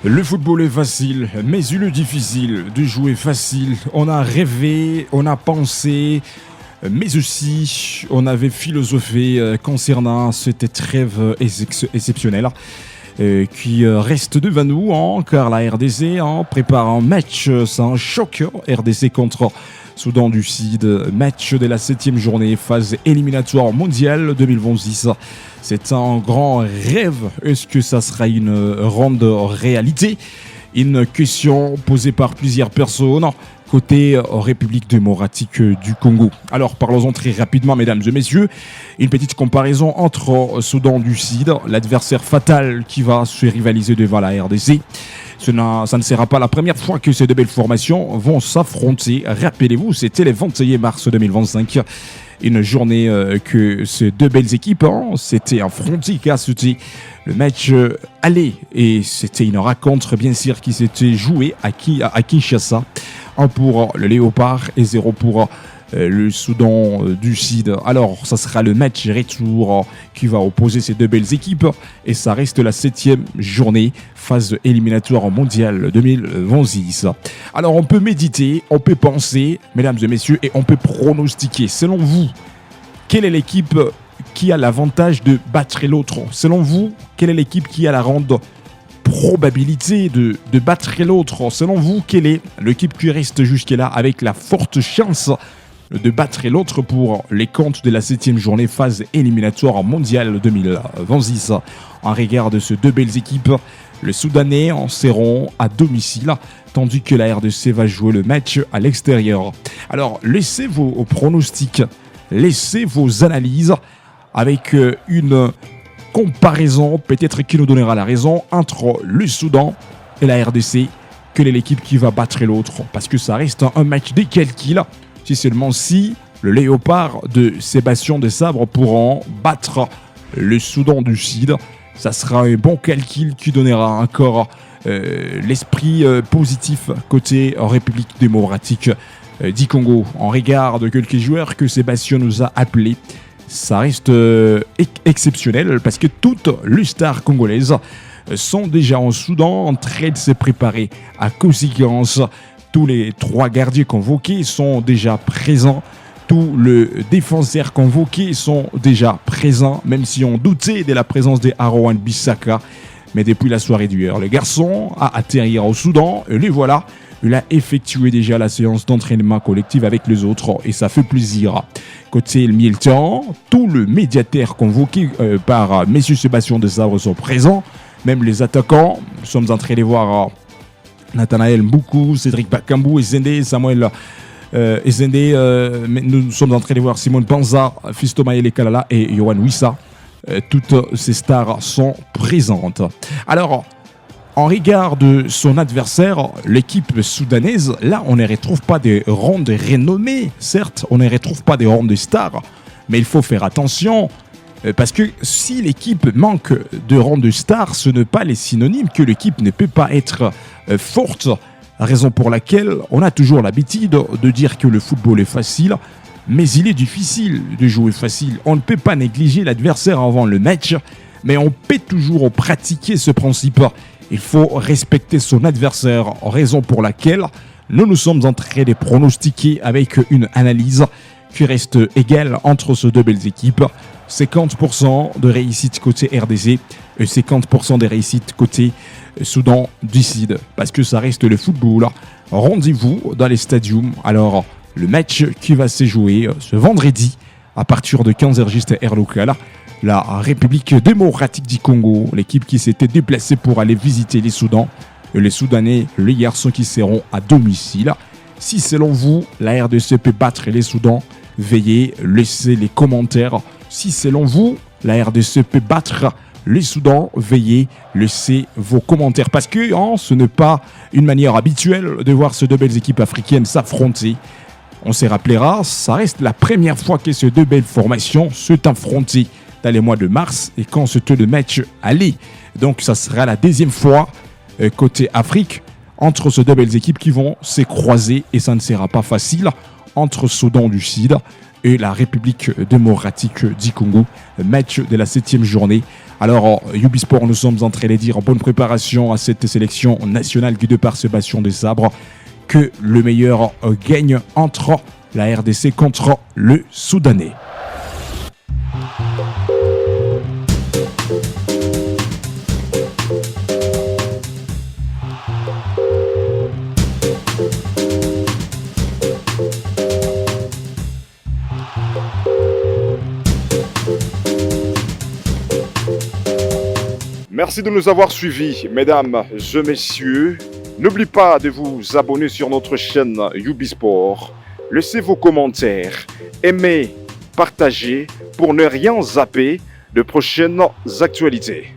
Le football est facile, mais il est difficile de jouer facile. On a rêvé, on a pensé, mais aussi on avait philosophé concernant cette trêve exceptionnelle qui reste devant nous, car la RDC prépare un match, c'est un choc RDC contre Soudan du Sud, match de la 7e journée, phase éliminatoire mondiale 2026. C'est un grand rêve. Est-ce que ça sera une ronde réalité? Une question posée par plusieurs personnes côté République démocratique du Congo. Alors parlons-en très rapidement, mesdames et messieurs. Une petite comparaison entre Soudan du Sud, l'adversaire fatal qui va se rivaliser devant la RDC. Ça ne sera pas la première fois que ces deux belles formations vont s'affronter. Rappelez-vous, c'était le 21 mars 2025. Une journée que ces deux belles équipes s'étaient affrontées, car c'était le match aller. Et c'était une rencontre, bien sûr, qui s'était jouée à Kinshasa. 1 pour le Léopard et 0 pour le Soudan du Sud. Alors, ça sera le match retour qui va opposer ces deux belles équipes. Et ça reste la 7e journée, phase éliminatoire mondiale 2026. Alors, on peut méditer, on peut penser, mesdames et messieurs, et on peut pronostiquer. Selon vous, quelle est l'équipe qui a l'avantage de battre l'autre? Selon vous, quelle est l'équipe qui a la grande probabilité de battre l'autre? Selon vous, quelle est l'équipe qui reste jusque-là avec la forte chance de battre l'autre pour les comptes de la 7e journée phase éliminatoire mondiale 2026? En regard de ces deux belles équipes, les Soudanais en seront à domicile, tandis que la RDC va jouer le match à l'extérieur. Alors, laissez vos pronostics, laissez vos analyses avec une comparaison peut-être qui nous donnera la raison entre le Soudan et la RDC. Quelle est l'équipe qui va battre l'autre? Parce que ça reste un match des calculs. Si seulement si le Léopard de Sébastien Desabre pourront battre le Soudan du Sud, ça sera un bon calcul qui donnera encore l'esprit positif côté République démocratique du Congo. En regard de quelques joueurs que Sébastien nous a appelés, ça reste exceptionnel parce que toutes les stars congolaises sont déjà en Soudan en train de se préparer. À conséquence, tous les 3 gardiens convoqués sont déjà présents. Tous les défenseurs convoqués sont déjà présents, même si on doutait de la présence de Aaron Bissaka. Mais depuis la soirée d'hier, le garçon a atterri au Soudan et le voilà. Il a effectué déjà la séance d'entraînement collective avec les autres et ça fait plaisir. Côté le militant, tous les médiateurs convoqués par M. Sébastien Desabre sont présents. Même les attaquants, nous sommes en train de voir Nathanaël Mboukou, Cédric Bakambu, Ezende, Samuel Ezende. Nous sommes en train de voir Simon Panza, Fisto Mayele Kalala et Yohan Wissa. Toutes ces stars sont présentes. Alors, en regard de son adversaire, l'équipe soudanaise, là, on ne retrouve pas des rangs de renommée. Certes, on ne retrouve pas des rangs de stars, mais il faut faire attention. Parce que si l'équipe manque de rangs de stars, ce n'est pas les synonymes que l'équipe ne peut pas être forte. Raison pour laquelle on a toujours l'habitude de dire que le football est facile, mais il est difficile de jouer facile. On ne peut pas négliger l'adversaire avant le match, mais on peut toujours pratiquer ce principe. Il faut respecter son adversaire, raison pour laquelle nous sommes en train de pronostiquer avec une analyse qui reste égale entre ces deux belles équipes. 50% de réussite côté RDC et 50% de réussite côté Soudan du Sud. Parce que ça reste le football. Rendez-vous dans les stadiums. Alors, le match qui va se jouer ce vendredi à partir de 15h juste heure locale. La République démocratique du Congo, l'équipe qui s'était déplacée pour aller visiter les Soudans. Et les Soudanais, les garçons qui seront à domicile. Si selon vous, la RDC peut battre les Soudans, veuillez laisser les commentaires. Si selon vous, la RDC peut battre les Soudans, veuillez laisser vos commentaires. Parce que ce n'est pas une manière habituelle de voir ces deux belles équipes africaines s'affronter. On se rappellera, ça reste la première fois que ces deux belles formations se affrontent dans les mois de mars et quand c'était le match aller. Donc ça sera la deuxième fois côté Afrique entre ces deux belles équipes qui vont se croiser et ça ne sera pas facile entre Soudan du Sud et la République démocratique du Congo. Match de la 7e journée Alors, Ubisport, nous sommes en train de dire en bonne préparation à cette sélection nationale guidée par Sébastien Desabre que le meilleur gagne entre la RDC contre le Soudanais. Merci de nous avoir suivis, mesdames et messieurs. N'oubliez pas de vous abonner sur notre chaîne Ubisport. Laissez vos commentaires, aimez, partagez pour ne rien zapper de prochaines actualités.